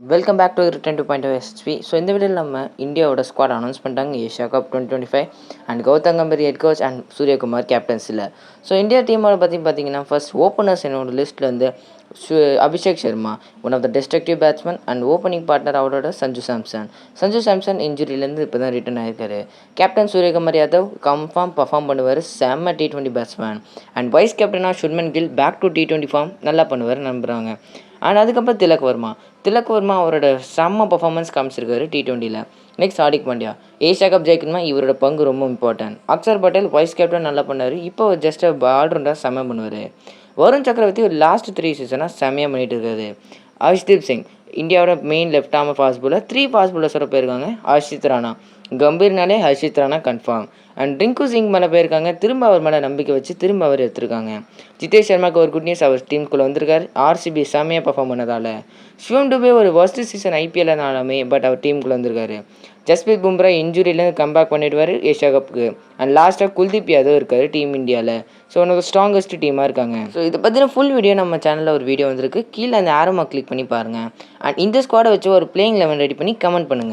Welcome back to return 2.0 SHP. So இந்த வீடியோவில் நம்ம இந்தியாவோட ஸ்குவாட் அனௌன்ஸ் பண்ணிட்டாங்க Asia cup 2025 and Gautam Gambhir head coach and Suryakumar கேப்டன்ஸில். ஸோ இந்தியா டீமோட பார்த்தீங்கன்னா ஃபர்ஸ்ட் ஓப்பனர்ஸ் என்னோட லிஸ்ட்டில் வந்து Abhishek Sharma, one of the destructive batsman and opening partner அவரோட சஞ்சு சாம்சன் இன்ஜுரியிலேருந்து இப்போ தான் ரிட்டர்ன் ஆகிருக்காரு. Captain Suryakumar Yadav confirm perform பண்ணுவார், செம்ம T20 பேட்ஸ்மேன். அண்ட் வைஸ் கேப்டனாக Shubman Gill back to T20 form நல்லா பண்ணுவார் நம்புகிறாங்க. அண்ட் அதுக்கப்புறம் திலக் வர்மா அவரோட செம்ம பர்ஃபார்மன்ஸ் காமிச்சிருக்காரு T20யில். Next Hardik Pandya, Asia cup ஜெயிக்கணுமா இவரோட பங்கு ரொம்ப important. Axar Patel vice captain நல்லா பண்ணார், இப்போ ஜஸ்ட் ஆல்ரவுண்டர் செம்ம பண்ணுவார். வருண் சக்கரவர்த்தி ஒரு லாஸ்ட் 3 சீசனாக செம்மையாக பண்ணிட்டு இருக்காரு. ஹர்ஷ்தீப் சிங் இந்தியாவோட main left arm fast bowler, 3 fast பவுலர்ஸோட போயிருக்காங்க. ஹர்ஷித் ராணா, கம்பீர்னாலே ஹர்ஷித் ராணா கன்ஃபார்ம். அண்ட் ரிங்கு சிங் மேலே போயிருக்காங்க, திரும்ப அவர் மேலே நம்பிக்கை வச்சு திரும்ப அவர் எடுத்திருக்காங்க. ஜிதேஷ் சர்மாவுக்கு ஒரு குட் நியூஸ், அவர் டீமுக்குள்ளே வந்திருக்காரு. RCB செம்மையாக பர்ஃபார்ம் பண்ணதால். சிவம் டுபே ஒரு வர்ஸ்ட் சீசன் IPLனாலுமே பட் அவர் டீமுக்குள்ளே வந்திருக்காரு. ஜஸ்பிரீத் பும்ரா இன்ஜுரியிலேருந்து கம்பேக் பண்ணிடுவார் ஏஷியா கப்புக்கு. அண்ட் லாஸ்ட்டாக குல்தீப் யாதவ் இருக்கார் டீம் இந்தியாவில். ஸோ ஒன்று ஸ்ட்ராங்கஸ்ட் டீமாக இருக்காங்க. ஸோ இதை பற்றின ஃபுல் வீடியோ நம்ம சேனலில் ஒரு வீடியோ வந்திருக்கு, கீழே அந்த ஆரோமா கிளிக் பண்ணி பாருங்கள். அண்ட் இந்த ஸ்குவாடை வச்சு ஒரு பிளேயிங் 11 ரெடி பண்ணி கமெண்ட் பண்ணுங்கள்.